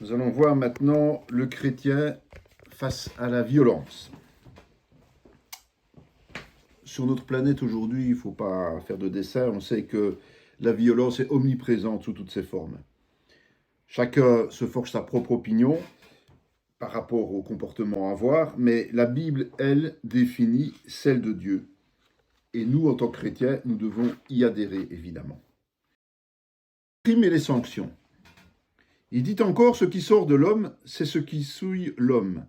Nous allons voir maintenant le chrétien face à la violence. Sur notre planète aujourd'hui, il ne faut pas faire de dessin, on sait que la violence est omniprésente sous toutes ses formes. Chacun se forge sa propre opinion par rapport au comportement à avoir, mais la Bible, elle, définit celle de Dieu. Et nous, en tant que chrétiens, nous devons y adhérer, évidemment. Les crimes et les sanctions. Il dit encore, ce qui sort de l'homme, c'est ce qui souille l'homme.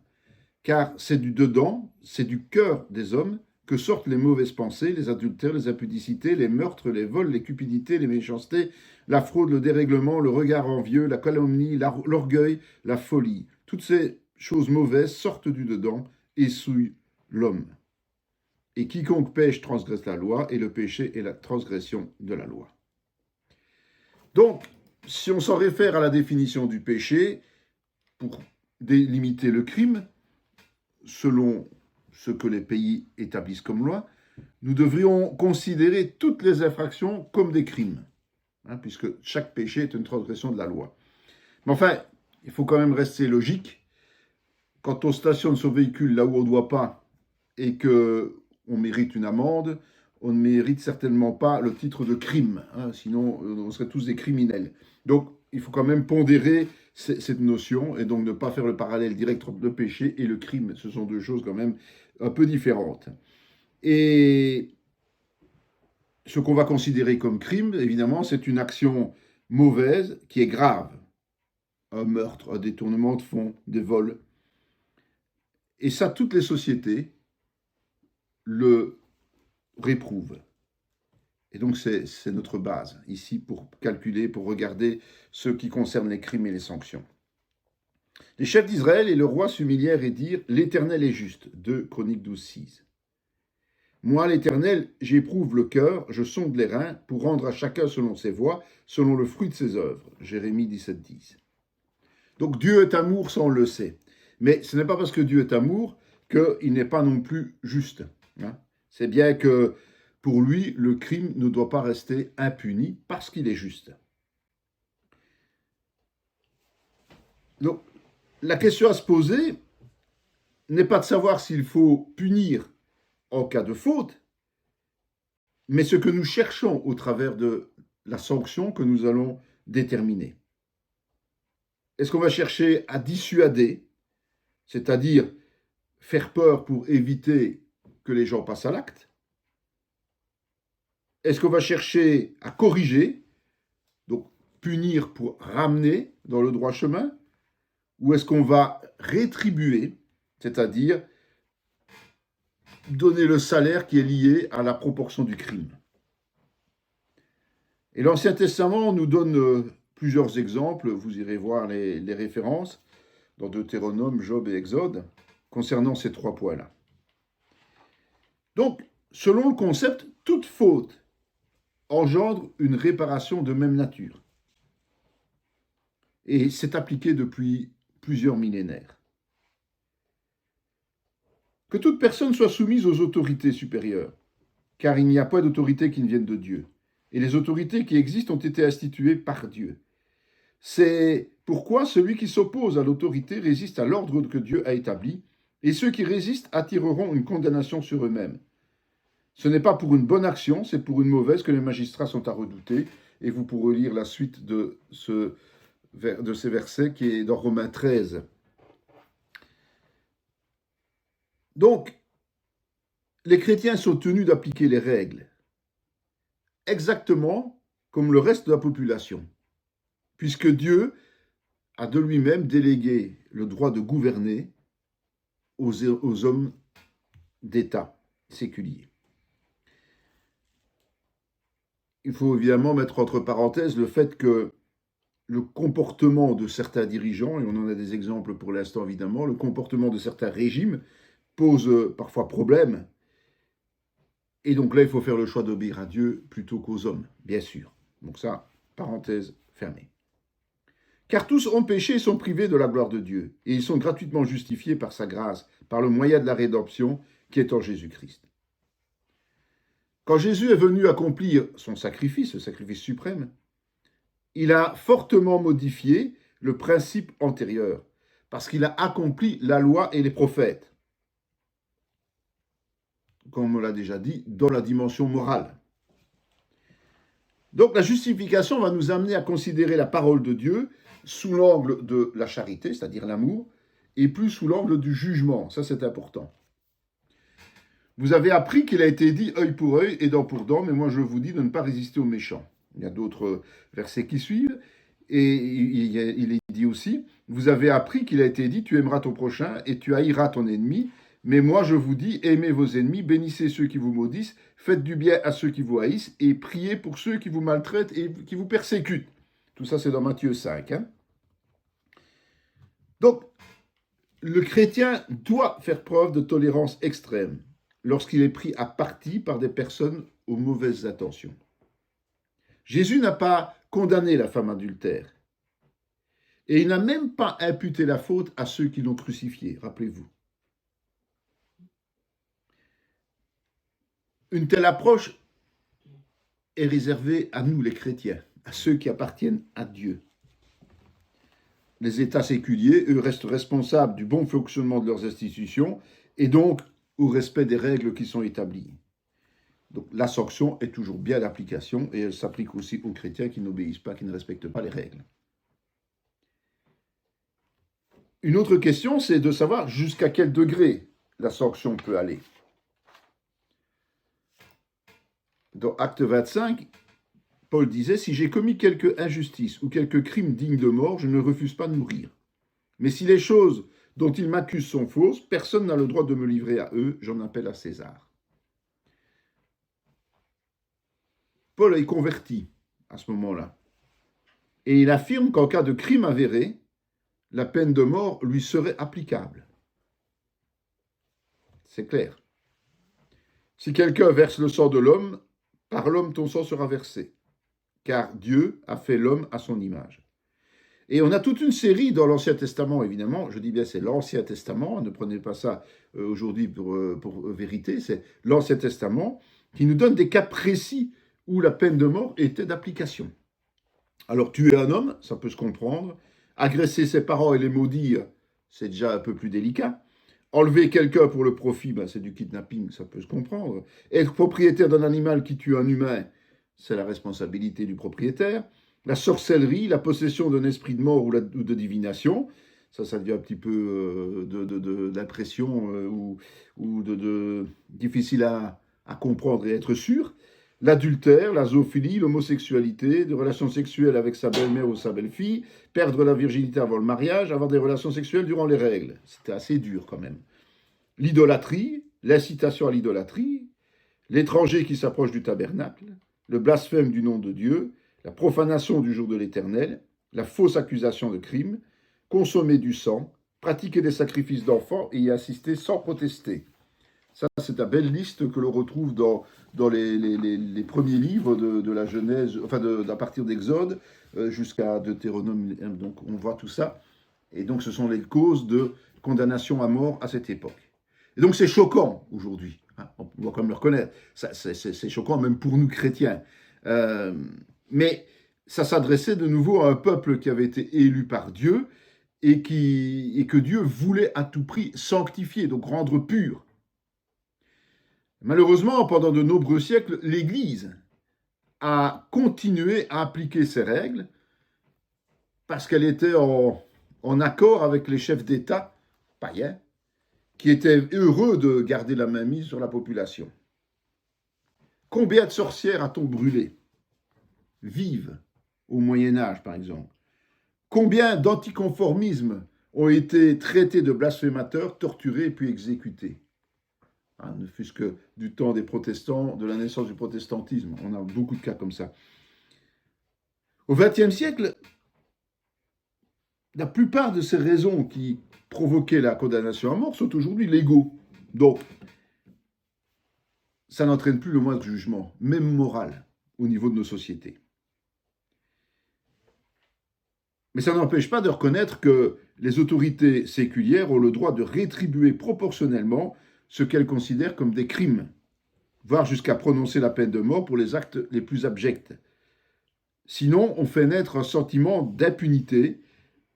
Car c'est du dedans, c'est du cœur des hommes que sortent les mauvaises pensées, les adultères, les impudicités, les meurtres, les vols, les cupidités, les méchancetés, la fraude, le dérèglement, le regard envieux, la calomnie, l'orgueil, la folie. Toutes ces choses mauvaises sortent du dedans et souillent l'homme. Et quiconque pêche transgresse la loi, et le péché est la transgression de la loi. Donc, si on s'en réfère à la définition du péché, pour délimiter le crime, selon ce que les pays établissent comme loi, nous devrions considérer toutes les infractions comme des crimes, puisque chaque péché est une transgression de la loi. Mais enfin, il faut quand même rester logique. Quand on stationne son véhicule là où on ne doit pas et qu'on mérite une amende, on ne mérite certainement pas le titre de crime, sinon on serait tous des criminels. Donc, il faut quand même pondérer cette notion et donc ne pas faire le parallèle direct entre le péché et le crime. Ce sont deux choses quand même un peu différentes. Et ce qu'on va considérer comme crime, évidemment, c'est une action mauvaise qui est grave. Un meurtre, un détournement de fonds, des vols. Et ça, toutes les sociétés le réprouvent. Et donc, c'est notre base ici pour calculer, pour regarder ce qui concerne les crimes et les sanctions. Les chefs d'Israël et le roi s'humilièrent et dirent « L'Éternel est juste » 2 Chroniques 12, 6. Moi, l'Éternel, j'éprouve le cœur, je sonde les reins pour rendre à chacun selon ses voies, selon le fruit de ses œuvres. Jérémie 17, 10. Donc Dieu est amour, ça on le sait. Mais ce n'est pas parce que Dieu est amour qu'il n'est pas non plus juste. C'est bien que pour lui, le crime ne doit pas rester impuni parce qu'il est juste. Donc, la question à se poser n'est pas de savoir s'il faut punir en cas de faute, mais ce que nous cherchons au travers de la sanction que nous allons déterminer. Est-ce qu'on va chercher à dissuader, c'est-à-dire faire peur pour éviter que les gens passent à l'acte? Est-ce qu'on va chercher à corriger, donc punir pour ramener dans le droit chemin? Ou est-ce qu'on va rétribuer, c'est-à-dire donner le salaire qui est lié à la proportion du crime? Et l'Ancien Testament nous donne plusieurs exemples, vous irez voir les références, dans Deutéronome, Job et Exode, concernant ces trois points-là. Donc, selon le concept, toute faute engendre une réparation de même nature. Et c'est appliqué depuis plusieurs millénaires. Que toute personne soit soumise aux autorités supérieures, car il n'y a pas d'autorité qui ne vienne de Dieu. Et les autorités qui existent ont été instituées par Dieu. C'est pourquoi celui qui s'oppose à l'autorité résiste à l'ordre que Dieu a établi, et ceux qui résistent attireront une condamnation sur eux-mêmes. Ce n'est pas pour une bonne action, c'est pour une mauvaise que les magistrats sont à redouter, et vous pourrez lire la suite de ces versets qui est dans Romains 13. Donc, les chrétiens sont tenus d'appliquer les règles, exactement comme le reste de la population, puisque Dieu a de lui-même délégué le droit de gouverner aux hommes d'État séculiers. Il faut évidemment mettre entre parenthèses le fait que le comportement de certains dirigeants, et on en a des exemples pour l'instant évidemment, le comportement de certains régimes pose parfois problème. Et donc là, il faut faire le choix d'obéir à Dieu plutôt qu'aux hommes, bien sûr. Donc ça, parenthèse fermée. Car tous ont péché et sont privés de la gloire de Dieu, et ils sont gratuitement justifiés par sa grâce, par le moyen de la rédemption qui est en Jésus-Christ. Quand Jésus est venu accomplir son sacrifice, le sacrifice suprême, il a fortement modifié le principe antérieur, parce qu'il a accompli la loi et les prophètes, comme on l'a déjà dit, dans la dimension morale. Donc la justification va nous amener à considérer la parole de Dieu sous l'angle de la charité, c'est-à-dire l'amour, et plus sous l'angle du jugement. Ça, c'est important. Vous avez appris qu'il a été dit œil pour œil et dent pour dent, mais moi je vous dis de ne pas résister aux méchants. Il y a d'autres versets qui suivent, et il est dit aussi, vous avez appris qu'il a été dit, tu aimeras ton prochain et tu haïras ton ennemi, mais moi je vous dis, aimez vos ennemis, bénissez ceux qui vous maudissent, faites du bien à ceux qui vous haïssent, et priez pour ceux qui vous maltraitent et qui vous persécutent. Tout ça c'est dans Matthieu 5. Donc, le chrétien doit faire preuve de tolérance extrême lorsqu'il est pris à partie par des personnes aux mauvaises intentions. Jésus n'a pas condamné la femme adultère. Et il n'a même pas imputé la faute à ceux qui l'ont crucifié, rappelez-vous. Une telle approche est réservée à nous, les chrétiens, à ceux qui appartiennent à Dieu. Les États séculiers, eux, restent responsables du bon fonctionnement de leurs institutions et donc au respect des règles qui sont établies. Donc la sanction est toujours bien d'application et elle s'applique aussi aux chrétiens qui n'obéissent pas, qui ne respectent pas les règles. Une autre question, c'est de savoir jusqu'à quel degré la sanction peut aller. Dans Acte 25, Paul disait « Si j'ai commis quelque injustice ou quelque crime digne de mort, je ne refuse pas de mourir. Mais si les choses dont ils m'accusent sont fausses, personne n'a le droit de me livrer à eux, j'en appelle à César. » Paul est converti à ce moment-là. Et il affirme qu'en cas de crime avéré, la peine de mort lui serait applicable. C'est clair. Si quelqu'un verse le sang de l'homme, par l'homme ton sang sera versé, car Dieu a fait l'homme à son image. Et on a toute une série dans l'Ancien Testament, évidemment, je dis bien c'est l'Ancien Testament, ne prenez pas ça aujourd'hui pour vérité, c'est l'Ancien Testament qui nous donne des cas précis où la peine de mort était d'application. Alors tuer un homme, ça peut se comprendre, agresser ses parents et les maudire, c'est déjà un peu plus délicat. Enlever quelqu'un pour le profit, c'est du kidnapping, ça peut se comprendre. Être propriétaire d'un animal qui tue un humain, c'est la responsabilité du propriétaire. La sorcellerie, la possession d'un esprit de mort ou de divination, ça devient un petit peu d'impression ou difficile à comprendre et être sûr. L'adultère, la zoophilie, l'homosexualité, des relations sexuelles avec sa belle-mère ou sa belle-fille, perdre la virginité avant le mariage, avoir des relations sexuelles durant les règles. C'était assez dur quand même. L'idolâtrie, l'incitation à l'idolâtrie, l'étranger qui s'approche du tabernacle, le blasphème du nom de Dieu, la profanation du jour de l'Éternel, la fausse accusation de crime, consommer du sang, pratiquer des sacrifices d'enfants et y assister sans protester. Ça, c'est la belle liste que l'on retrouve dans les premiers livres de la Genèse, enfin à partir d'Exode jusqu'à Deutéronome. Donc on voit tout ça. Et donc ce sont les causes de condamnation à mort à cette époque. Et donc c'est choquant aujourd'hui. Hein, on doit quand même le reconnaître. C'est choquant même pour nous chrétiens. Mais ça s'adressait de nouveau à un peuple qui avait été élu par Dieu et que Dieu voulait à tout prix sanctifier, donc rendre pur. Malheureusement, pendant de nombreux siècles, l'Église a continué à appliquer ces règles parce qu'elle était en accord avec les chefs d'État païens qui étaient heureux de garder la mainmise sur la population. Combien de sorcières a-t-on brûlé, vives, au Moyen-Âge par exemple? Combien d'anticonformismes ont été traités de blasphémateurs, torturés puis exécutés? Ne fût-ce que du temps des protestants, de la naissance du protestantisme. On a beaucoup de cas comme ça. Au XXe siècle, la plupart de ces raisons qui provoquaient la condamnation à mort sont aujourd'hui légaux. Donc, ça n'entraîne plus le moindre jugement, même moral, au niveau de nos sociétés. Mais ça n'empêche pas de reconnaître que les autorités séculières ont le droit de rétribuer proportionnellement ce qu'elles considèrent comme des crimes, voire jusqu'à prononcer la peine de mort pour les actes les plus abjects. Sinon, on fait naître un sentiment d'impunité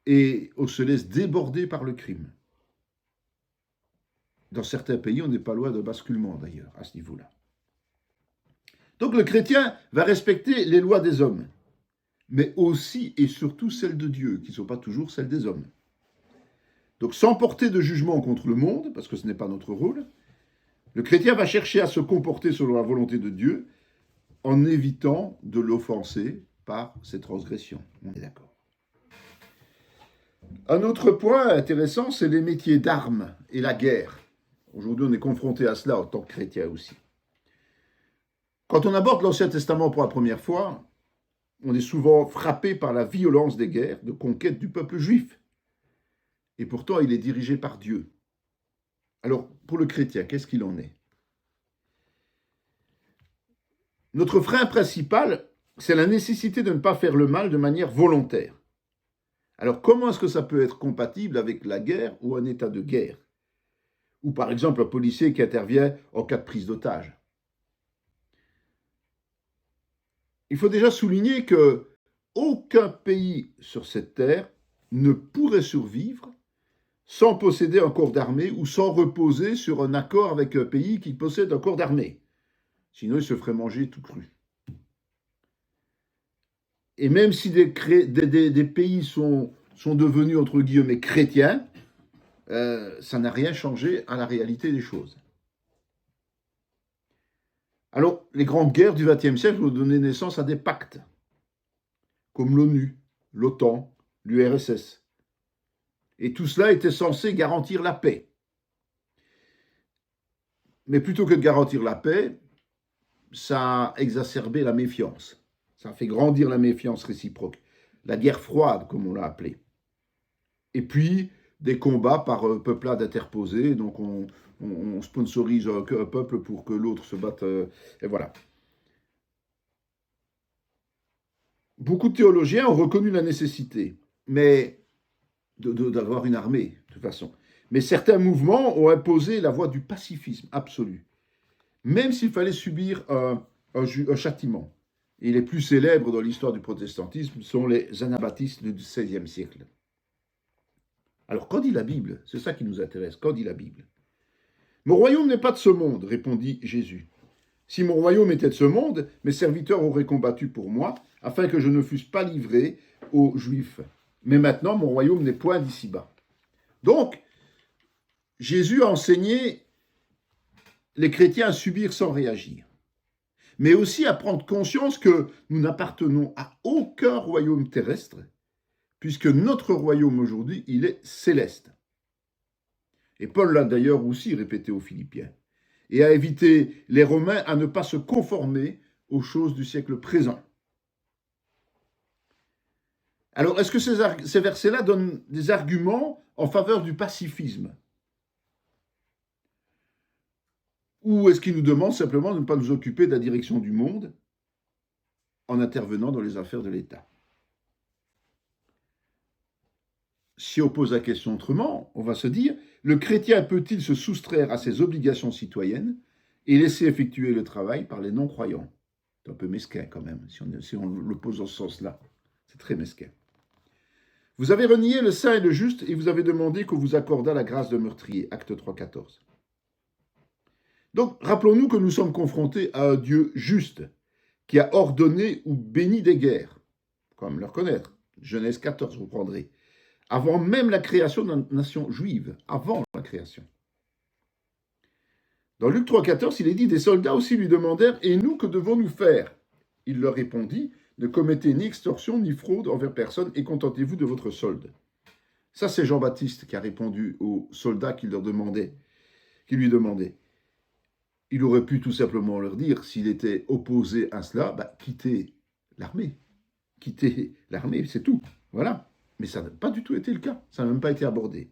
et on se laisse déborder par le crime. Dans certains pays, on n'est pas loin de basculement d'ailleurs, à ce niveau-là. Donc le chrétien va respecter les lois des hommes, mais aussi et surtout celles de Dieu, qui ne sont pas toujours celles des hommes. Donc sans porter de jugement contre le monde, parce que ce n'est pas notre rôle, le chrétien va chercher à se comporter selon la volonté de Dieu, en évitant de l'offenser par ses transgressions. On est d'accord. Un autre point intéressant, c'est les métiers d'armes et la guerre. Aujourd'hui, on est confronté à cela en tant que chrétien aussi. Quand on aborde l'Ancien Testament pour la première fois, on est souvent frappé par la violence des guerres de conquête du peuple juif. Et pourtant, il est dirigé par Dieu. Alors, pour le chrétien, qu'est-ce qu'il en est? Notre frein principal, c'est la nécessité de ne pas faire le mal de manière volontaire. Alors, comment est-ce que ça peut être compatible avec la guerre ou un état de guerre? Ou par exemple un policier qui intervient en cas de prise d'otage. Il faut déjà souligner que aucun pays sur cette terre ne pourrait survivre sans posséder un corps d'armée ou sans reposer sur un accord avec un pays qui possède un corps d'armée. Sinon, il se ferait manger tout cru. Et même si des pays sont devenus, entre guillemets, chrétiens, ça n'a rien changé à la réalité des choses. Alors, les grandes guerres du XXe siècle ont donné naissance à des pactes, comme l'ONU, l'OTAN, l'URSS. Et tout cela était censé garantir la paix. Mais plutôt que de garantir la paix, ça a exacerbé la méfiance. Ça a fait grandir la méfiance réciproque. La guerre froide, comme on l'a appelée. Et puis, des combats par peuplades interposées. Donc, on sponsorise un peuple pour que l'autre se batte. Et voilà. Beaucoup de théologiens ont reconnu la nécessité, mais d'avoir une armée, de toute façon. Mais certains mouvements ont imposé la voie du pacifisme absolu, même s'il fallait subir un châtiment. Et les plus célèbres dans l'histoire du protestantisme sont les anabaptistes du XVIe siècle. Alors, qu'en dit la Bible? C'est ça qui nous intéresse. Qu'en dit la Bible? Mon royaume n'est pas de ce monde, répondit Jésus. Si mon royaume était de ce monde, mes serviteurs auraient combattu pour moi, afin que je ne fusse pas livré aux Juifs. Mais maintenant, mon royaume n'est point d'ici-bas. Donc, Jésus a enseigné les chrétiens à subir sans réagir, mais aussi à prendre conscience que nous n'appartenons à aucun royaume terrestre, puisque notre royaume aujourd'hui, il est céleste. Et Paul l'a d'ailleurs aussi répété aux Philippiens, et a invité les Romains à ne pas se conformer aux choses du siècle présent. Alors, est-ce que ces versets-là donnent des arguments en faveur du pacifisme? Ou est-ce qu'ils nous demandent simplement de ne pas nous occuper de la direction du monde en intervenant dans les affaires de l'État? Si on pose la question autrement, on va se dire, le chrétien peut-il se soustraire à ses obligations citoyennes et laisser effectuer le travail par les non-croyants? C'est un peu mesquin quand même, si on le pose dans ce sens-là. C'est très mesquin. Vous avez renié le saint et le juste et vous avez demandé qu'on vous accordât la grâce de meurtrier. Acte 3, 14. Donc, rappelons-nous que nous sommes confrontés à un Dieu juste qui a ordonné ou béni des guerres, comme le reconnaître. Genèse 14, vous prendrez. Avant même la création de la nation juive, avant la création. Dans Luc 3, 14, il est dit, des soldats aussi lui demandèrent, et nous, que devons-nous faire? Il leur répondit, ne commettez ni extorsion ni fraude envers personne et contentez-vous de votre solde. Ça, c'est Jean-Baptiste qui a répondu aux soldats qui lui demandaient. Il aurait pu tout simplement leur dire, s'il était opposé à cela, quittez l'armée. Quittez l'armée, c'est tout. Voilà. Mais ça n'a pas du tout été le cas. Ça n'a même pas été abordé.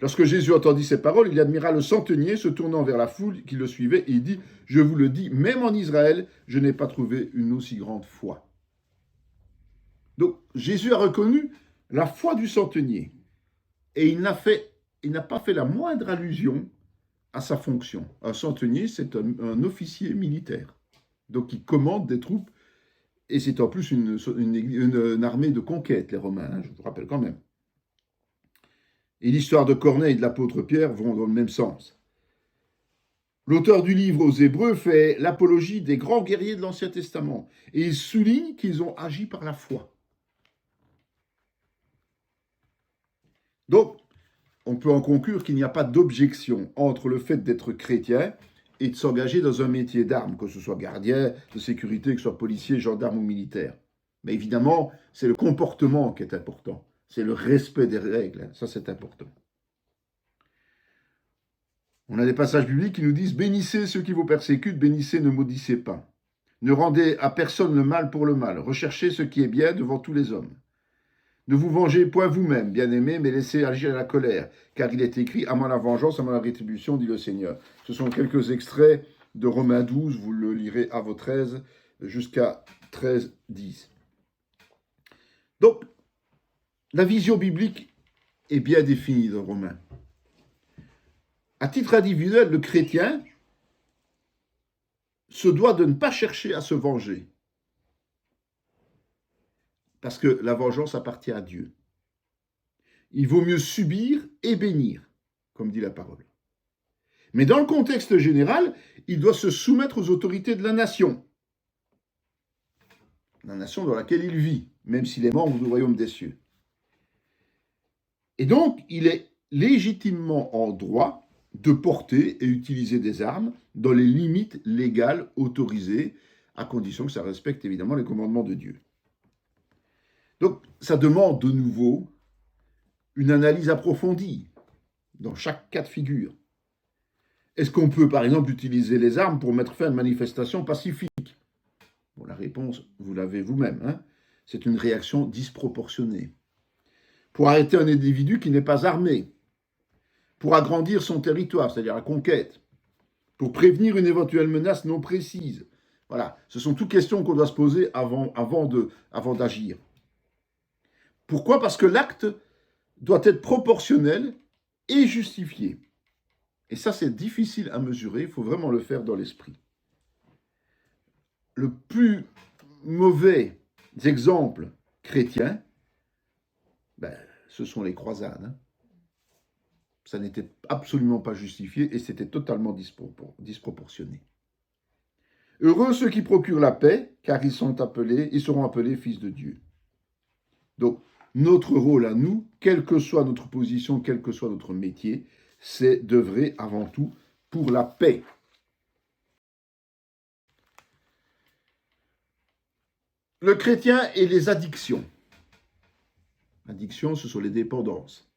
Lorsque Jésus entendit ces paroles, il admira le centenier se tournant vers la foule qui le suivait et il dit, je vous le dis, même en Israël, je n'ai pas trouvé une aussi grande foi. Donc, Jésus a reconnu la foi du centenier et il n'a pas fait la moindre allusion à sa fonction. Un centenier, c'est un officier militaire, donc il commande des troupes Et c'est en plus une armée de conquête, les Romains, hein, je vous rappelle quand même. Et l'histoire de Corneille et de l'apôtre Pierre vont dans le même sens. L'auteur du livre aux Hébreux fait l'apologie des grands guerriers de l'Ancien Testament. Et il souligne qu'ils ont agi par la foi. Donc, on peut en conclure qu'il n'y a pas d'objection entre le fait d'être chrétien et de s'engager dans un métier d'armes, que ce soit gardien de sécurité, que ce soit policier, gendarme ou militaire. Mais évidemment, c'est le comportement qui est important. C'est le respect des règles. Ça, c'est important. On a des passages bibliques qui nous disent « Bénissez ceux qui vous persécutent, bénissez, ne maudissez pas. Ne rendez à personne le mal pour le mal. Recherchez ce qui est bien devant tous les hommes. Ne vous vengez point vous-même, bien-aimés, mais laissez agir la colère, car il est écrit « À moi la vengeance, à moi la rétribution, dit le Seigneur ». Ce sont quelques extraits de Romains 12, vous le lirez à votre aise, jusqu'à 13, 10. Donc, la vision biblique est bien définie dans Romains. À titre individuel, le chrétien se doit de ne pas chercher à se venger. Parce que la vengeance appartient à Dieu. Il vaut mieux subir et bénir, comme dit la parole. Mais dans le contexte général, il doit se soumettre aux autorités de la nation dans laquelle il vit, même s'il est membre du royaume des cieux. Et donc, il est légitimement en droit de porter et utiliser des armes dans les limites légales autorisées, à condition que ça respecte évidemment les commandements de Dieu. Donc, ça demande de nouveau une analyse approfondie dans chaque cas de figure. Est-ce qu'on peut, par exemple, utiliser les armes pour mettre fin à une manifestation pacifique? Bon, la réponse, vous l'avez vous-même, hein. C'est une réaction disproportionnée. Pour arrêter un individu qui n'est pas armé, pour agrandir son territoire, c'est-à-dire la conquête, pour prévenir une éventuelle menace non précise. Voilà, ce sont toutes questions qu'on doit se poser avant d'agir. Pourquoi? Parce que l'acte doit être proportionnel et justifié. Et ça, c'est difficile à mesurer, il faut vraiment le faire dans l'esprit. Le plus mauvais exemple chrétien, ce sont les croisades. Hein. Ça n'était absolument pas justifié et c'était totalement disproportionné. Heureux ceux qui procurent la paix, car ils seront appelés fils de Dieu. Donc, notre rôle à nous, quelle que soit notre position, quel que soit notre métier, c'est d'œuvrer avant tout pour la paix. Le chrétien et les addictions. Addiction, ce sont les dépendances.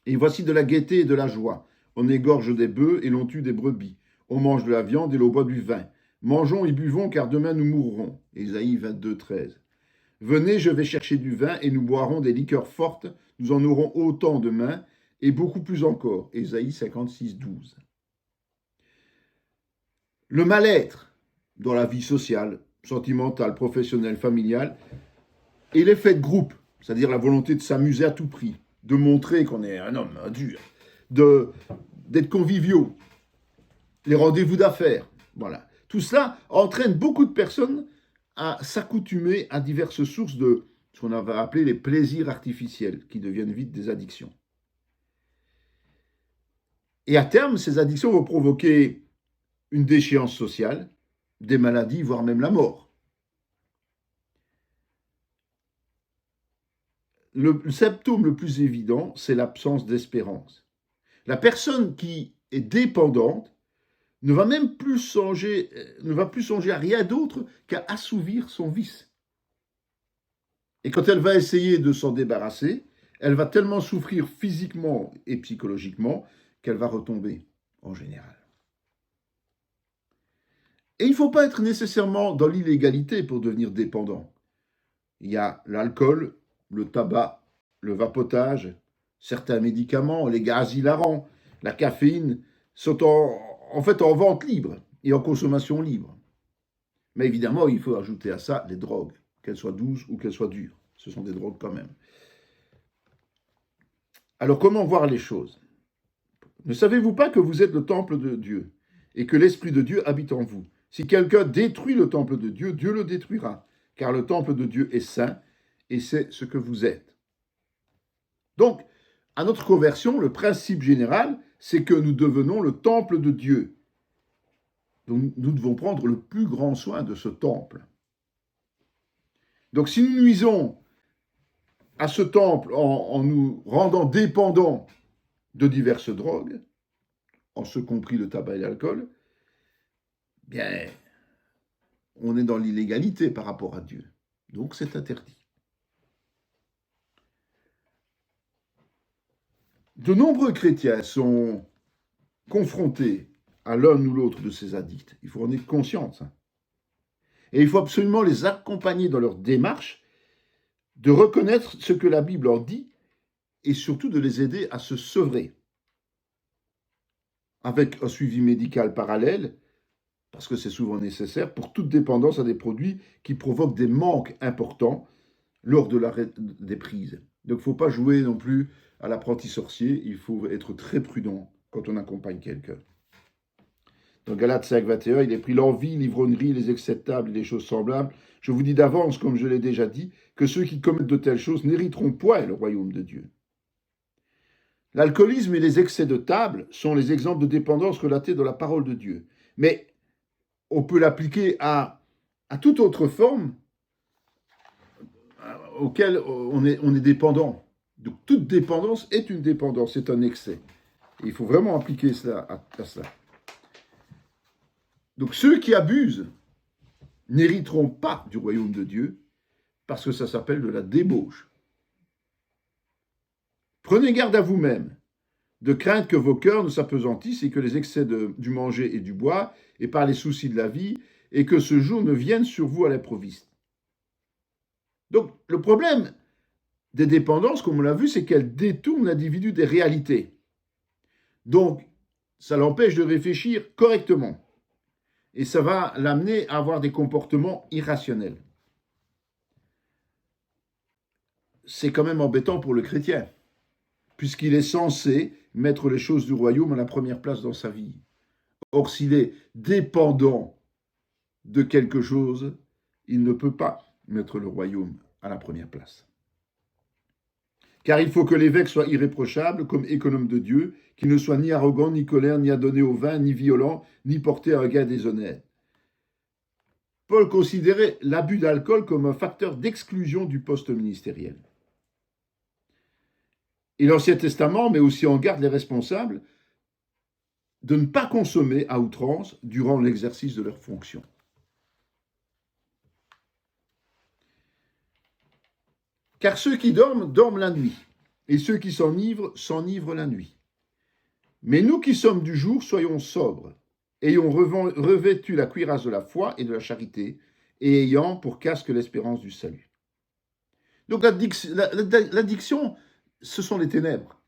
Et voici de la gaieté et de la joie. On égorge des bœufs et l'on tue des brebis. On mange de la viande et l'on boit du vin. Mangeons et buvons, car demain nous mourrons. Ésaïe 22, 13. Venez, je vais chercher du vin et nous boirons des liqueurs fortes. Nous en aurons autant demain et beaucoup plus encore. Ésaïe 56, 12. Le mal-être dans la vie sociale, sentimentale, professionnelle, familiale, et l'effet de groupe, c'est-à-dire la volonté de s'amuser à tout prix, de montrer qu'on est un homme dur, d'être conviviaux, les rendez-vous d'affaires, voilà. Tout cela entraîne beaucoup de personnes à s'accoutumer à diverses sources de ce qu'on avait appelé les plaisirs artificiels, qui deviennent vite des addictions. Et à terme, ces addictions vont provoquer une déchéance sociale, des maladies, voire même la mort. Le symptôme le plus évident, c'est l'absence d'espérance. La personne qui est dépendante ne va plus songer à rien d'autre qu'à assouvir son vice. Et quand elle va essayer de s'en débarrasser, elle va tellement souffrir physiquement et psychologiquement qu'elle va retomber, en général. Et il ne faut pas être nécessairement dans l'illégalité pour devenir dépendant. Il y a l'alcool, le tabac, le vapotage, certains médicaments, les gaz hilarants, la caféine, sont en fait en vente libre et en consommation libre. Mais évidemment, il faut ajouter à ça les drogues, qu'elles soient douces ou qu'elles soient dures. Ce sont des drogues quand même. Alors comment voir les choses? Ne savez-vous pas que vous êtes le temple de Dieu et que l'Esprit de Dieu habite en vous? Si quelqu'un détruit le temple de Dieu, Dieu le détruira. car le temple de Dieu est saint, et c'est ce que vous êtes. Donc, à notre conversion, le principe général, c'est que nous devenons le temple de Dieu. Donc, nous devons prendre le plus grand soin de ce temple. Donc, si nous nuisons à ce temple en nous rendant dépendants de diverses drogues, en ce compris le tabac et l'alcool, bien, on est dans l'illégalité par rapport à Dieu. Donc, c'est interdit. De nombreux chrétiens sont confrontés à l'un ou l'autre de ces addicts. Il faut en être conscient. Et il faut absolument les accompagner dans leur démarche, de reconnaître ce que la Bible leur dit et surtout de les aider à se sevrer. Avec un suivi médical parallèle, parce que c'est souvent nécessaire, pour toute dépendance à des produits qui provoquent des manques importants lors de l'arrêt des prises. Donc il ne faut pas jouer non plus à l'apprenti sorcier, il faut être très prudent quand on accompagne quelqu'un. Dans Galates 5, 21, il est pris l'envie, l'ivrognerie, les excès de table et les choses semblables. Je vous dis d'avance, comme je l'ai déjà dit, que ceux qui commettent de telles choses n'hériteront point le royaume de Dieu. L'alcoolisme et les excès de table sont les exemples de dépendance relatés dans la parole de Dieu. Mais on peut l'appliquer à toute autre forme auquel on est dépendant. Donc toute dépendance est une dépendance, c'est un excès. Et il faut vraiment appliquer cela à cela. Donc ceux qui abusent n'hériteront pas du royaume de Dieu, parce que ça s'appelle de la débauche. Prenez garde à vous-même, de crainte que vos cœurs ne s'apesantissent et que les excès du manger et du boire, et par les soucis de la vie, et que ce jour ne vienne sur vous à l'improviste. Donc le problème des dépendances, comme on l'a vu, c'est qu'elles détournent l'individu des réalités. Donc ça l'empêche de réfléchir correctement. Et ça va l'amener à avoir des comportements irrationnels. C'est quand même embêtant pour le chrétien, puisqu'il est censé mettre les choses du royaume à la première place dans sa vie. Or, s'il est dépendant de quelque chose, il ne peut pas mettre le royaume à la première place. Car il faut que l'évêque soit irréprochable comme économe de Dieu, qu'il ne soit ni arrogant, ni colère, ni adonné au vin, ni violent, ni porté à un gain déshonnête. Paul considérait l'abus d'alcool comme un facteur d'exclusion du poste ministériel. Et l'Ancien Testament met aussi en garde les responsables de ne pas consommer à outrance durant l'exercice de leurs fonctions. Car ceux qui dorment, dorment la nuit, et ceux qui s'enivrent, s'enivrent la nuit. Mais nous qui sommes du jour, soyons sobres, ayons revêtu la cuirasse de la foi et de la charité, et ayant pour casque l'espérance du salut. Donc l'addiction, ce sont les ténèbres.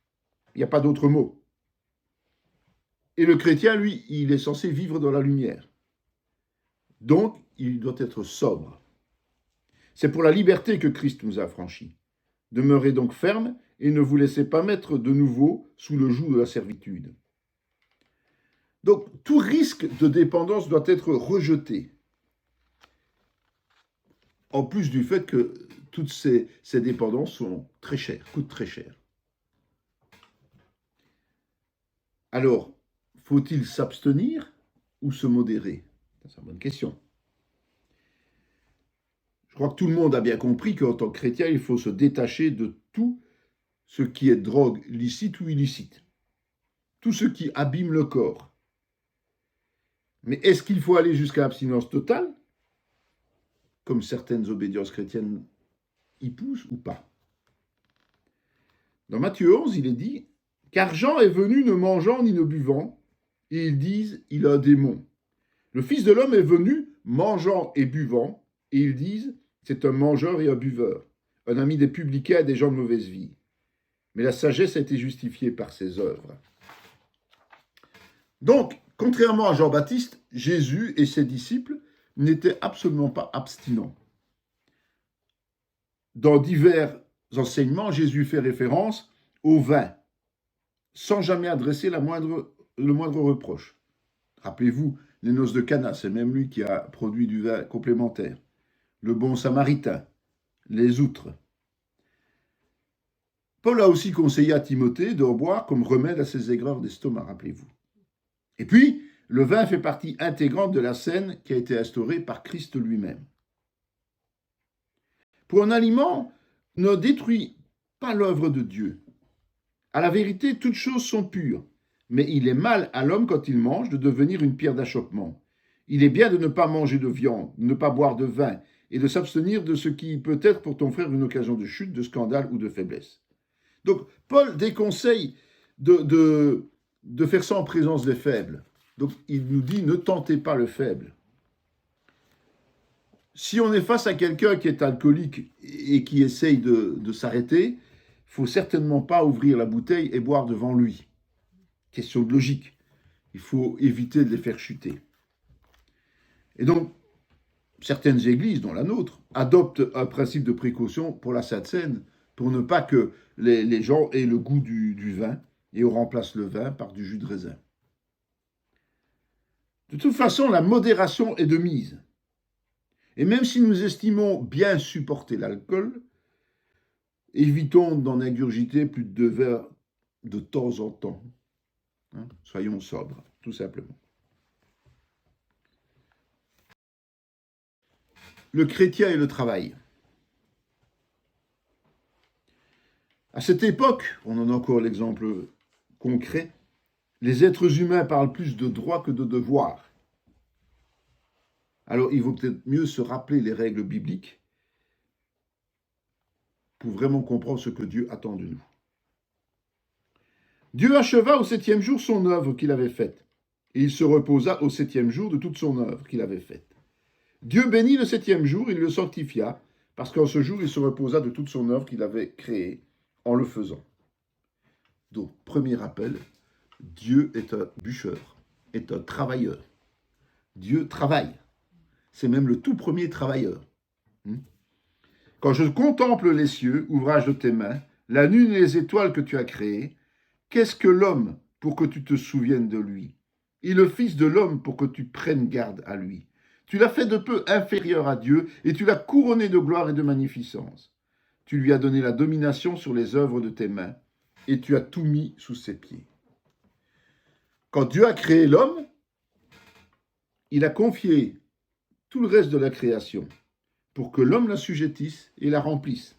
Il n'y a pas d'autre mot. Et le chrétien, lui, il est censé vivre dans la lumière. Donc, il doit être sobre. C'est pour la liberté que Christ nous a affranchis. Demeurez donc fermes et ne vous laissez pas mettre de nouveau sous le joug de la servitude. Donc, tout risque de dépendance doit être rejeté. En plus du fait que toutes ces dépendances sont très chères, coûtent très cher. Alors, faut-il s'abstenir ou se modérer? C'est une bonne question. Je crois que tout le monde a bien compris qu'en tant que chrétien, il faut se détacher de tout ce qui est drogue licite ou illicite. Tout ce qui abîme le corps. Mais est-ce qu'il faut aller jusqu'à l'abstinence totale, comme certaines obédiences chrétiennes y poussent ou pas? Dans Matthieu 11, il est dit « Car Jean est venu ne mangeant ni ne buvant, et ils disent « Il a un démon ». Le Fils de l'homme est venu mangeant et buvant, et ils disent « C'est un mangeur et un buveur, un ami des publicains et des gens de mauvaise vie. » Mais la sagesse a été justifiée par ses œuvres. Donc, contrairement à Jean-Baptiste, Jésus et ses disciples n'étaient absolument pas abstinents. Dans divers enseignements, Jésus fait référence au vin, sans jamais adresser le moindre reproche. Rappelez-vous, les noces de Cana, c'est même lui qui a produit du vin complémentaire. le bon samaritain, les outres. Paul a aussi conseillé à Timothée de boire comme remède à ses aigreurs d'estomac, rappelez-vous. Et puis, le vin fait partie intégrante de la scène qui a été instaurée par Christ lui-même. Pour un aliment, ne détruit pas l'œuvre de Dieu. À la vérité, toutes choses sont pures, mais il est mal à l'homme quand il mange de devenir une pierre d'achoppement. Il est bien de ne pas manger de viande, de ne pas boire de vin, et de s'abstenir de ce qui peut être pour ton frère une occasion de chute, de scandale ou de faiblesse. Donc, Paul déconseille de faire ça en présence des faibles. Donc, il nous dit, ne tentez pas le faible. Si on est face à quelqu'un qui est alcoolique et qui essaye de s'arrêter, il ne faut certainement pas ouvrir la bouteille et boire devant lui. Question de logique. Il faut éviter de les faire chuter. Et donc, certaines églises, dont la nôtre, adoptent un principe de précaution pour la Sainte Seine, pour ne pas que les gens aient le goût du vin, et on remplace le vin par du jus de raisin. De toute façon, la modération est de mise. Et même si nous estimons bien supporter l'alcool, évitons d'en ingurgiter plus de 2 verres de temps en temps. Soyons sobres, tout simplement. Le chrétien et le travail. À cette époque, on en a encore l'exemple concret, les êtres humains parlent plus de droits que de devoirs. Alors, il vaut peut-être mieux se rappeler les règles bibliques pour vraiment comprendre ce que Dieu attend de nous. Dieu acheva au 7e jour son œuvre qu'il avait faite, et il se reposa au 7e jour de toute son œuvre qu'il avait faite. Dieu bénit le 7e jour, il le sanctifia, parce qu'en ce jour, il se reposa de toute son œuvre qu'il avait créée en le faisant. Donc, premier rappel, Dieu est un bûcheur, est un travailleur. Dieu travaille. C'est même le tout premier travailleur. Quand je contemple les cieux, ouvrage de tes mains, la lune et les étoiles que tu as créées, qu'est-ce que l'homme pour que tu te souviennes de lui? Et le Fils de l'homme pour que tu prennes garde à lui. Tu l'as fait de peu inférieur à Dieu, et tu l'as couronné de gloire et de magnificence. Tu lui as donné la domination sur les œuvres de tes mains, et tu as tout mis sous ses pieds. Quand Dieu a créé l'homme, il a confié tout le reste de la création pour que l'homme l'assujettisse et la remplisse.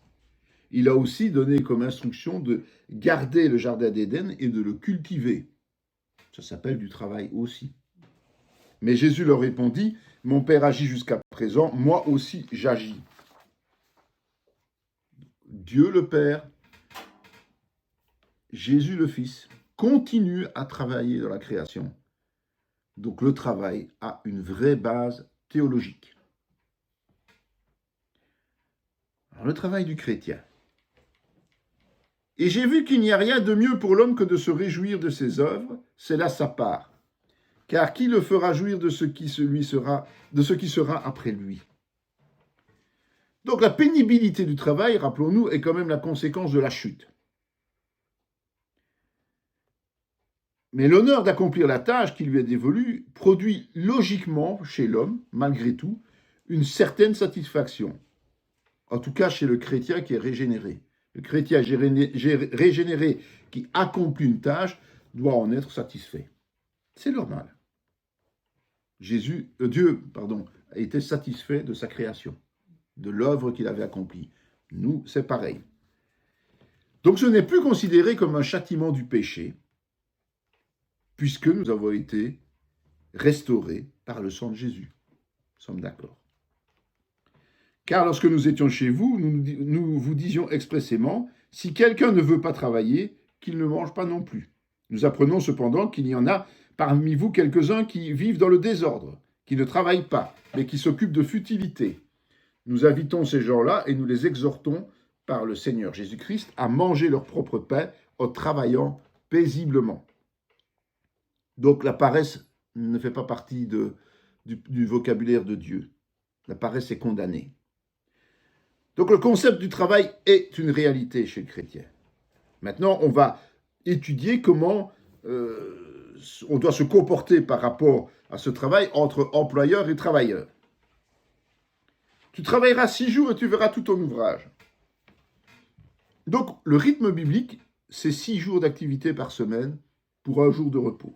Il a aussi donné comme instruction de garder le jardin d'Éden et de le cultiver. Ça s'appelle du travail aussi. Mais Jésus leur répondit, « Mon Père agit jusqu'à présent, moi aussi j'agis. » Dieu le Père, Jésus le Fils, continue à travailler dans la création. Donc le travail a une vraie base théologique. Alors, le travail du chrétien. Et j'ai vu qu'il n'y a rien de mieux pour l'homme que de se réjouir de ses œuvres, c'est là sa part. Car qui le fera jouir de ce qui sera après lui? Donc la pénibilité du travail, rappelons-nous, est quand même la conséquence de la chute. Mais l'honneur d'accomplir la tâche qui lui est dévolue produit logiquement chez l'homme, malgré tout, une certaine satisfaction. En tout cas chez le chrétien qui est régénéré. Le chrétien régénéré qui accomplit une tâche doit en être satisfait. C'est normal. Dieu a été satisfait de sa création, de l'œuvre qu'il avait accomplie. Nous, c'est pareil. Donc ce n'est plus considéré comme un châtiment du péché, puisque nous avons été restaurés par le sang de Jésus. Nous sommes d'accord. Car lorsque nous étions chez vous, nous vous disions expressément, si quelqu'un ne veut pas travailler, qu'il ne mange pas non plus. Nous apprenons cependant qu'il y en a parmi vous quelques-uns qui vivent dans le désordre, qui ne travaillent pas, mais qui s'occupent de futilité. Nous invitons ces gens-là et nous les exhortons par le Seigneur Jésus-Christ à manger leur propre pain en travaillant paisiblement. Donc la paresse ne fait pas partie du vocabulaire de Dieu. La paresse est condamnée. Donc le concept du travail est une réalité chez le chrétien. Maintenant, on va étudier comment on doit se comporter par rapport à ce travail entre employeur et travailleur. Tu travailleras 6 jours et tu verras tout ton ouvrage. Donc, le rythme biblique, c'est 6 jours d'activité par semaine pour un jour de repos.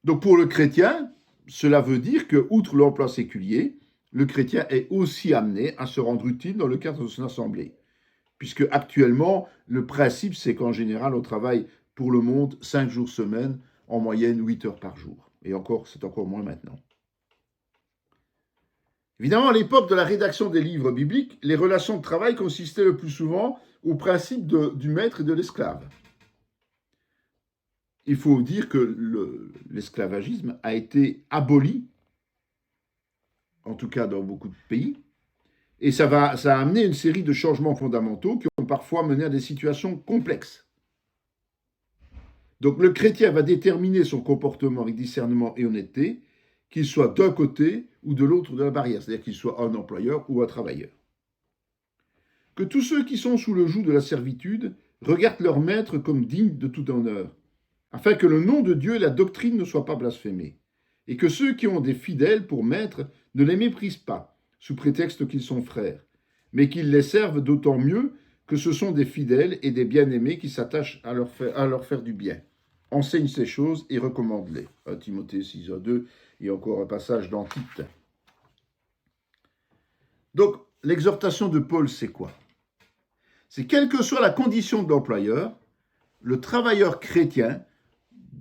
Donc, pour le chrétien, cela veut dire que, outre l'emploi séculier, le chrétien est aussi amené à se rendre utile dans le cadre de son assemblée. Puisque actuellement, le principe, c'est qu'en général, on travaille pour le monde 5 jours semaine, en moyenne 8 heures par jour. Et encore, c'est encore moins maintenant. Évidemment, à l'époque de la rédaction des livres bibliques, les relations de travail consistaient le plus souvent au principe du maître et de l'esclave. Il faut dire que l'esclavagisme a été aboli, en tout cas dans beaucoup de pays, et ça a amené une série de changements fondamentaux qui ont parfois mené à des situations complexes. Donc le chrétien va déterminer son comportement avec discernement et honnêteté, qu'il soit d'un côté ou de l'autre de la barrière, c'est-à-dire qu'il soit un employeur ou un travailleur. Que tous ceux qui sont sous le joug de la servitude regardent leur maître comme digne de tout honneur, afin que le nom de Dieu et la doctrine ne soient pas blasphémés, et que ceux qui ont des fidèles pour maître ne les méprisent pas, sous prétexte qu'ils sont frères, mais qu'ils les servent d'autant mieux que ce sont des fidèles et des bien-aimés qui s'attachent à leur faire du bien. Enseigne ces choses et recommande-les. 1 Timothée 6:2 et encore un passage dans Tite. Donc, l'exhortation de Paul, c'est quoi? C'est quelle que soit la condition de l'employeur, le travailleur chrétien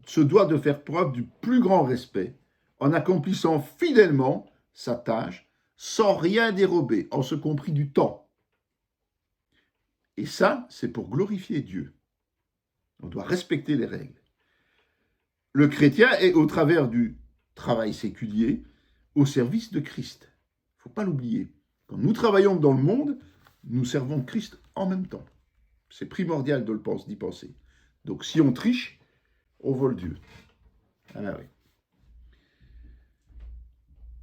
se doit de faire preuve du plus grand respect en accomplissant fidèlement sa tâche sans rien dérober, en ce compris du temps. Et ça, c'est pour glorifier Dieu. On doit respecter les règles. Le chrétien est, au travers du travail séculier, au service de Christ. Il ne faut pas l'oublier. Quand nous travaillons dans le monde, nous servons Christ en même temps. C'est primordial d'y penser. Donc si on triche, on vole Dieu. Ah oui.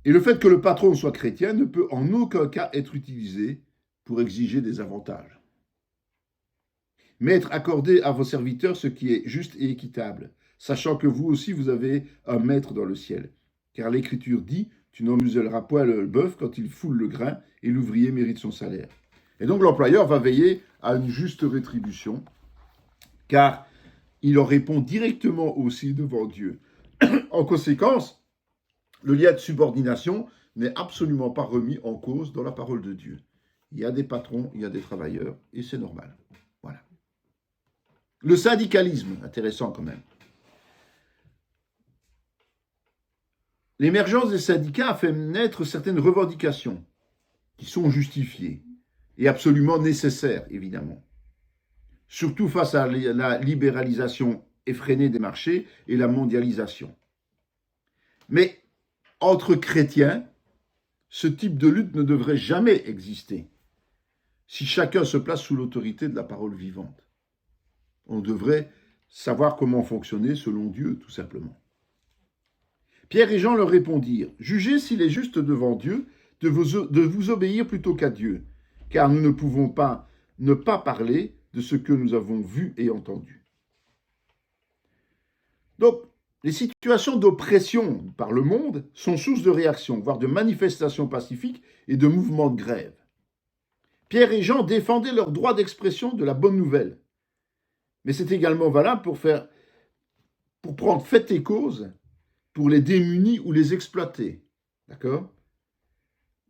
Et le fait que le patron soit chrétien ne peut en aucun cas être utilisé pour exiger des avantages. Mais être accordé à vos serviteurs ce qui est juste et équitable, sachant que vous aussi vous avez un maître dans le ciel. Car l'Écriture dit, tu n'en muselleras point le bœuf quand il foule le grain, et l'ouvrier mérite son salaire. Et donc l'employeur va veiller à une juste rétribution, car il en répond directement aussi devant Dieu. En conséquence, le lien de subordination n'est absolument pas remis en cause dans la parole de Dieu. Il y a des patrons, il y a des travailleurs, et c'est normal. Voilà. Le syndicalisme, intéressant quand même. L'émergence des syndicats a fait naître certaines revendications qui sont justifiées et absolument nécessaires, évidemment. Surtout face à la libéralisation effrénée des marchés et la mondialisation. Mais entre chrétiens, ce type de lutte ne devrait jamais exister si chacun se place sous l'autorité de la parole vivante. On devrait savoir comment fonctionner selon Dieu, tout simplement. Pierre et Jean leur répondirent, « Jugez s'il est juste devant Dieu de vous obéir plutôt qu'à Dieu, car nous ne pouvons pas ne pas parler de ce que nous avons vu et entendu. » Donc, les situations d'oppression par le monde sont source de réactions, voire de manifestations pacifiques et de mouvements de grève. Pierre et Jean défendaient leur droit d'expression de la bonne nouvelle. Mais c'est également valable pour prendre fait et cause pour les démunis ou les exploiter. D'accord ?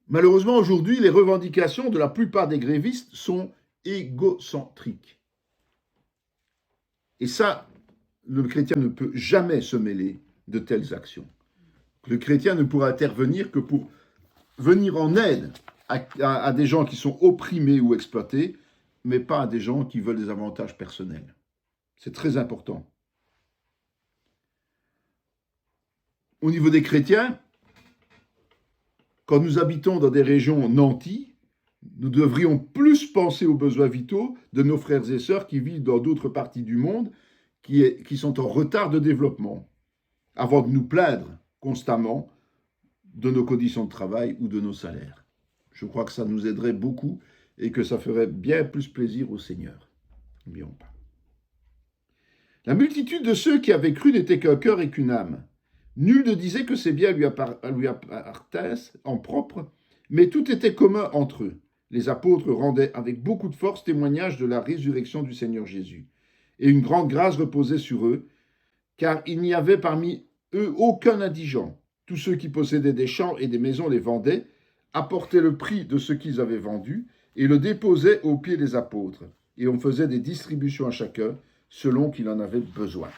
Malheureusement, aujourd'hui, les revendications de la plupart des grévistes sont égocentriques. Et ça, le chrétien ne peut jamais se mêler de telles actions. Le chrétien ne pourra intervenir que pour venir en aide à des gens qui sont opprimés ou exploités, mais pas à des gens qui veulent des avantages personnels. C'est très important. Au niveau des chrétiens, quand nous habitons dans des régions nanties, nous devrions plus penser aux besoins vitaux de nos frères et sœurs qui vivent dans d'autres parties du monde, qui sont en retard de développement, avant de nous plaindre constamment de nos conditions de travail ou de nos salaires. Je crois que ça nous aiderait beaucoup et que ça ferait bien plus plaisir au Seigneur. N'oublions pas. La multitude de ceux qui avaient cru n'était qu'un cœur et qu'une âme. Nul ne disait que ces biens lui appartinssent en propre, mais tout était commun entre eux. Les apôtres rendaient avec beaucoup de force témoignage de la résurrection du Seigneur Jésus. Et une grande grâce reposait sur eux, car il n'y avait parmi eux aucun indigent. Tous ceux qui possédaient des champs et des maisons les vendaient, apportaient le prix de ce qu'ils avaient vendu et le déposaient aux pieds des apôtres. Et on faisait des distributions à chacun selon qu'il en avait besoin.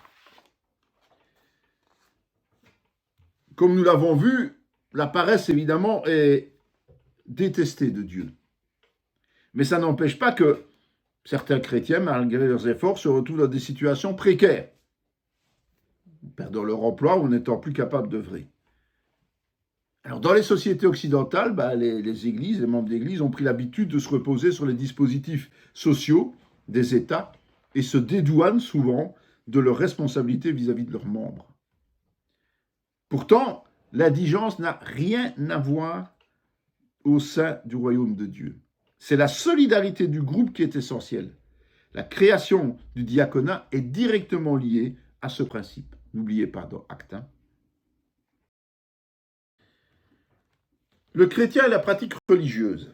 Comme nous l'avons vu, la paresse, évidemment, est détestée de Dieu. Mais ça n'empêche pas que certains chrétiens, malgré leurs efforts, se retrouvent dans des situations précaires, perdant leur emploi ou n'étant plus capables d'œuvrer. Alors, dans les sociétés occidentales, les églises, les membres d'église ont pris l'habitude de se reposer sur les dispositifs sociaux des États et se dédouanent souvent de leurs responsabilités vis-à-vis de leurs membres. Pourtant, l'indigence n'a rien à voir au sein du royaume de Dieu. C'est la solidarité du groupe qui est essentielle. La création du diaconat est directement liée à ce principe. N'oubliez pas dans Actes 1. Le chrétien et la pratique religieuse.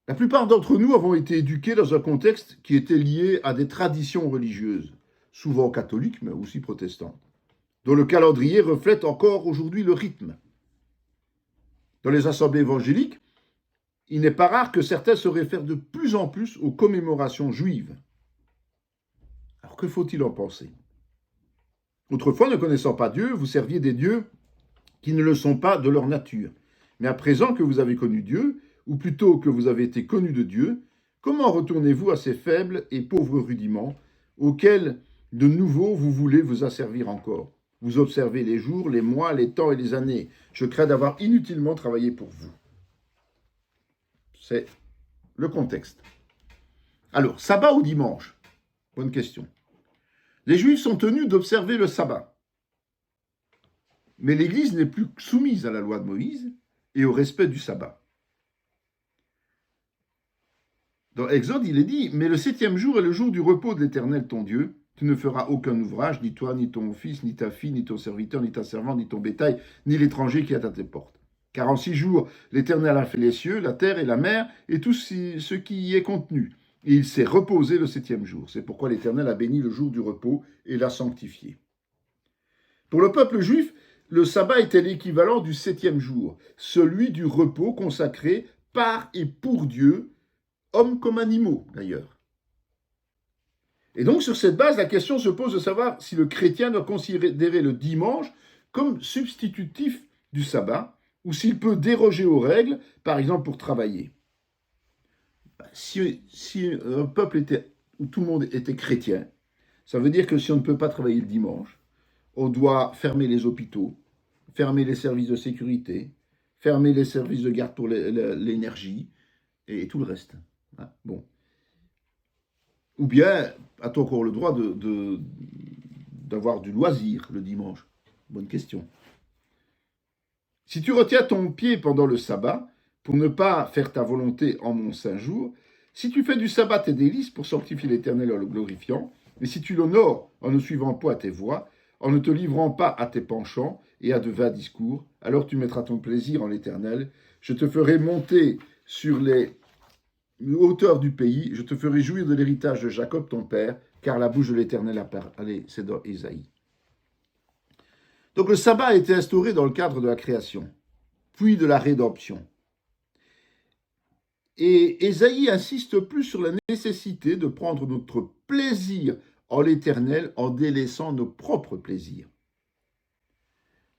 La plupart d'entre nous avons été éduqués dans un contexte qui était lié à des traditions religieuses, souvent catholiques, mais aussi protestantes, dont le calendrier reflète encore aujourd'hui le rythme. Dans les assemblées évangéliques, il n'est pas rare que certains se réfèrent de plus en plus aux commémorations juives. Alors que faut-il en penser? Autrefois, ne connaissant pas Dieu, vous serviez des dieux qui ne le sont pas de leur nature. Mais à présent que vous avez connu Dieu, ou plutôt que vous avez été connu de Dieu, comment retournez-vous à ces faibles et pauvres rudiments auxquels de nouveau vous voulez vous asservir encore? Vous observez les jours, les mois, les temps et les années. Je crains d'avoir inutilement travaillé pour vous. C'est le contexte. Alors, sabbat ou dimanche? Bonne question. Les Juifs sont tenus d'observer le sabbat. Mais l'Église n'est plus soumise à la loi de Moïse et au respect du sabbat. Dans Exode, il est dit « Mais le 7e jour est le jour du repos de l'Éternel ton Dieu. Tu ne feras aucun ouvrage, ni toi, ni ton fils, ni ta fille, ni ton serviteur, ni ta servante, ni ton bétail, ni l'étranger qui est à tes portes. Car en 6 jours, l'Éternel a fait les cieux, la terre et la mer, et tout ce qui y est contenu. Et il s'est reposé le 7e jour. C'est pourquoi l'Éternel a béni le jour du repos et l'a sanctifié. » Pour le peuple juif, le sabbat était l'équivalent du 7e jour, celui du repos consacré par et pour Dieu, hommes comme animaux d'ailleurs. Et donc sur cette base, la question se pose de savoir si le chrétien doit considérer le dimanche comme substitutif du sabbat, ou s'il peut déroger aux règles, par exemple pour travailler. Si un peuple où tout le monde était chrétien, ça veut dire que si on ne peut pas travailler le dimanche, on doit fermer les hôpitaux, fermer les services de sécurité, fermer les services de garde pour l'énergie et tout le reste. Bon. Ou bien, a-t-on encore le droit d'avoir du loisir le dimanche? Bonne question. Si tu retiens ton pied pendant le sabbat, pour ne pas faire ta volonté en mon saint jour, si tu fais du sabbat tes délices pour sanctifier l'Éternel en le glorifiant, et si tu l'honores en ne suivant pas tes voies, en ne te livrant pas à tes penchants et à de vains discours, alors tu mettras ton plaisir en l'Éternel. Je te ferai monter sur les hauteurs du pays, je te ferai jouir de l'héritage de Jacob ton père, car la bouche de l'Éternel a parlé. C'est dans Ésaïe. Donc le sabbat a été instauré dans le cadre de la création, puis de la rédemption. Et Ésaïe insiste plus sur la nécessité de prendre notre plaisir en l'Éternel en délaissant nos propres plaisirs.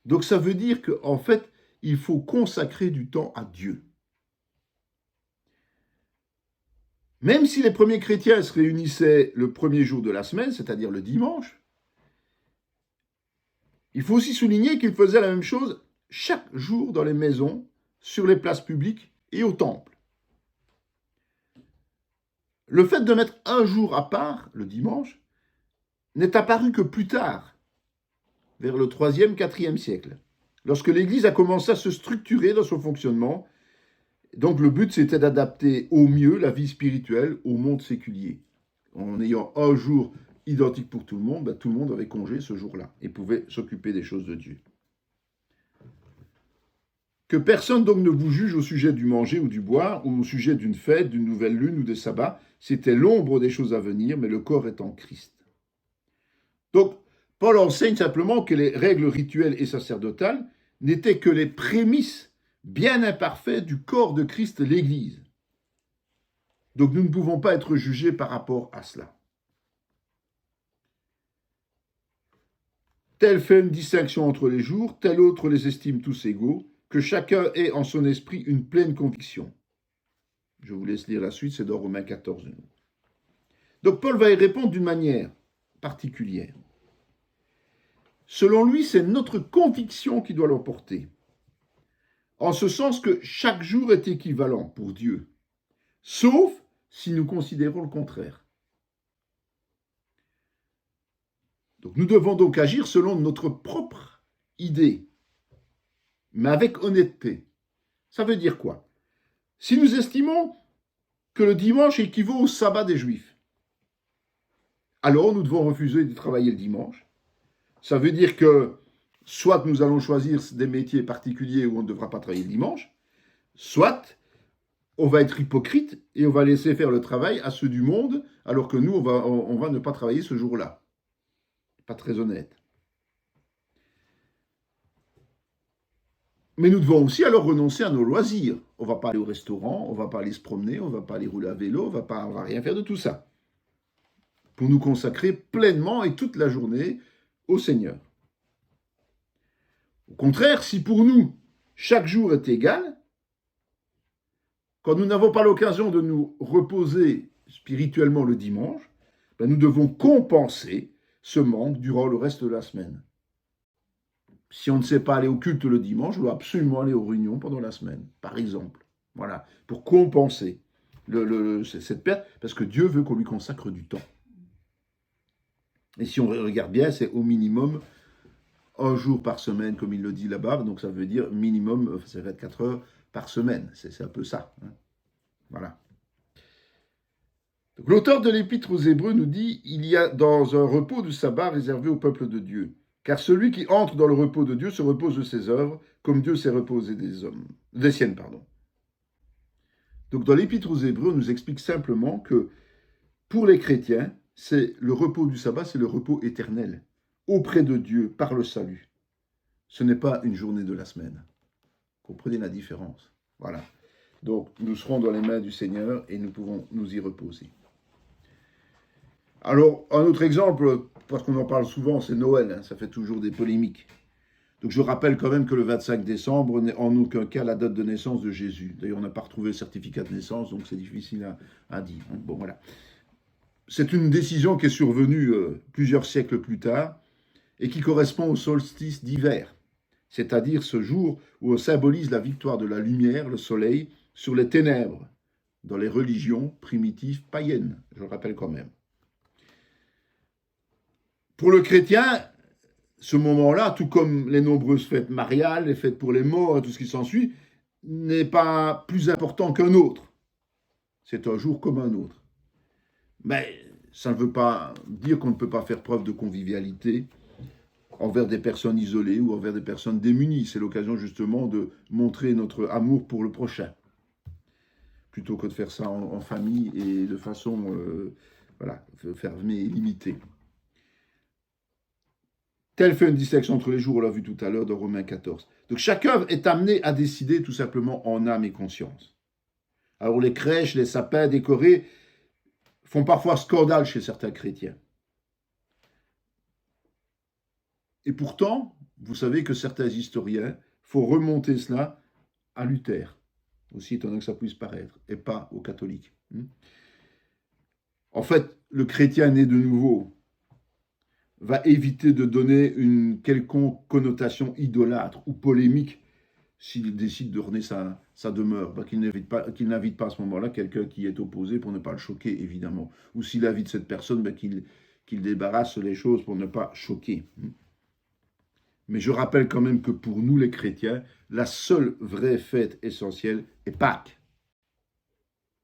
Donc ça veut dire qu'en fait, il faut consacrer du temps à Dieu. Même si les premiers chrétiens se réunissaient le premier jour de la semaine, c'est-à-dire le dimanche, il faut aussi souligner qu'ils faisaient la même chose chaque jour dans les maisons, sur les places publiques et au temple. Le fait de mettre un jour à part, le dimanche, n'est apparu que plus tard, vers le 3e, 4e siècle, lorsque l'Église a commencé à se structurer dans son fonctionnement. Donc le but, c'était d'adapter au mieux la vie spirituelle au monde séculier, en ayant un jour identique pour tout le monde avait congé ce jour-là et pouvait s'occuper des choses de Dieu. Que personne donc ne vous juge au sujet du manger ou du boire, ou au sujet d'une fête, d'une nouvelle lune ou des sabbats. C'était l'ombre des choses à venir, mais le corps est en Christ. Donc, Paul enseigne simplement que les règles rituelles et sacerdotales n'étaient que les prémices bien imparfaites du corps de Christ, l'Église. Donc nous ne pouvons pas être jugés par rapport à cela. Tel fait une distinction entre les jours, tel autre les estime tous égaux, que chacun ait en son esprit une pleine conviction. Je vous laisse lire la suite, c'est dans Romains 14. Donc Paul va y répondre d'une manière particulière. Selon lui, c'est notre conviction qui doit l'emporter, en ce sens que chaque jour est équivalent pour Dieu, sauf si nous considérons le contraire. Donc nous devons donc agir selon notre propre idée, mais avec honnêteté. Ça veut dire quoi? Si nous estimons que le dimanche équivaut au sabbat des Juifs, alors nous devons refuser de travailler le dimanche. Ça veut dire que soit nous allons choisir des métiers particuliers où on ne devra pas travailler le dimanche, soit on va être hypocrite et on va laisser faire le travail à ceux du monde, alors que nous, on va ne pas travailler ce jour-là. Pas très honnête. Mais nous devons aussi alors renoncer à nos loisirs. On ne va pas aller au restaurant, on ne va pas aller se promener, on ne va pas aller rouler à vélo, on ne va rien faire de tout ça. Pour nous consacrer pleinement et toute la journée au Seigneur. Au contraire, si pour nous, chaque jour est égal, quand nous n'avons pas l'occasion de nous reposer spirituellement le dimanche, nous devons compenser ce manque durant le reste de la semaine. Si on ne sait pas aller au culte le dimanche, on doit absolument aller aux réunions pendant la semaine, par exemple. Voilà, pour compenser cette perte, parce que Dieu veut qu'on lui consacre du temps. Et si on regarde bien, c'est au minimum un jour par semaine, comme il le dit là-bas, donc ça veut dire minimum, c'est 24 heures par semaine, c'est un peu ça. Hein. Voilà. L'auteur de l'Épître aux Hébreux nous dit « Il y a dans un repos du sabbat réservé au peuple de Dieu. Car celui qui entre dans le repos de Dieu se repose de ses œuvres, comme Dieu s'est reposé des siennes. Donc dans l'Épître aux Hébreux, on nous explique simplement que pour les chrétiens, c'est le repos du sabbat, c'est le repos éternel, auprès de Dieu, par le salut. Ce n'est pas une journée de la semaine. Comprenez la différence. Voilà. Donc nous serons dans les mains du Seigneur et nous pouvons nous y reposer. Alors, un autre exemple, parce qu'on en parle souvent, c'est Noël, hein, ça fait toujours des polémiques. Donc je rappelle quand même que le 25 décembre n'est en aucun cas la date de naissance de Jésus. D'ailleurs, on n'a pas retrouvé le certificat de naissance, donc c'est difficile à dire. Hein. Bon, voilà. C'est une décision qui est survenue plusieurs siècles plus tard et qui correspond au solstice d'hiver, c'est-à-dire ce jour où on symbolise la victoire de la lumière, le soleil, sur les ténèbres, dans les religions primitives païennes, je le rappelle quand même. Pour le chrétien, ce moment-là, tout comme les nombreuses fêtes mariales, les fêtes pour les morts et tout ce qui s'ensuit, n'est pas plus important qu'un autre. C'est un jour comme un autre. Mais ça ne veut pas dire qu'on ne peut pas faire preuve de convivialité envers des personnes isolées ou envers des personnes démunies. C'est l'occasion justement de montrer notre amour pour le prochain, plutôt que de faire ça en famille et de façon fermée et limitée. Tel fait une distinction entre les jours, on l'a vu tout à l'heure dans Romains 14. Donc chaque œuvre est amenée à décider tout simplement en âme et conscience. Alors les crèches, les sapins décorés font parfois scandale chez certains chrétiens. Et pourtant, vous savez que certains historiens font remonter cela à Luther, aussi étonnant que ça puisse paraître, et pas aux catholiques. En fait, le chrétien né de nouveau va éviter de donner une quelconque connotation idolâtre ou polémique s'il décide de renier sa demeure, qu'il n'invite pas à ce moment-là quelqu'un qui est opposé pour ne pas le choquer, évidemment. Ou s'il invite cette personne, qu'il débarrasse les choses pour ne pas choquer. Mais je rappelle quand même que pour nous les chrétiens, la seule vraie fête essentielle est Pâques.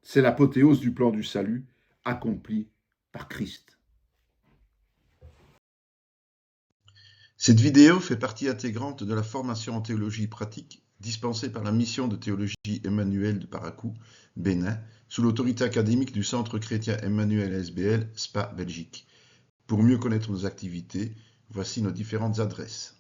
C'est l'apothéose du plan du salut accompli par Christ. Cette vidéo fait partie intégrante de la formation en théologie pratique dispensée par la mission de théologie Emmanuel de Parakou, Bénin, sous l'autorité académique du Centre chrétien Emmanuel SBL, Spa, Belgique. Pour mieux connaître nos activités, voici nos différentes adresses.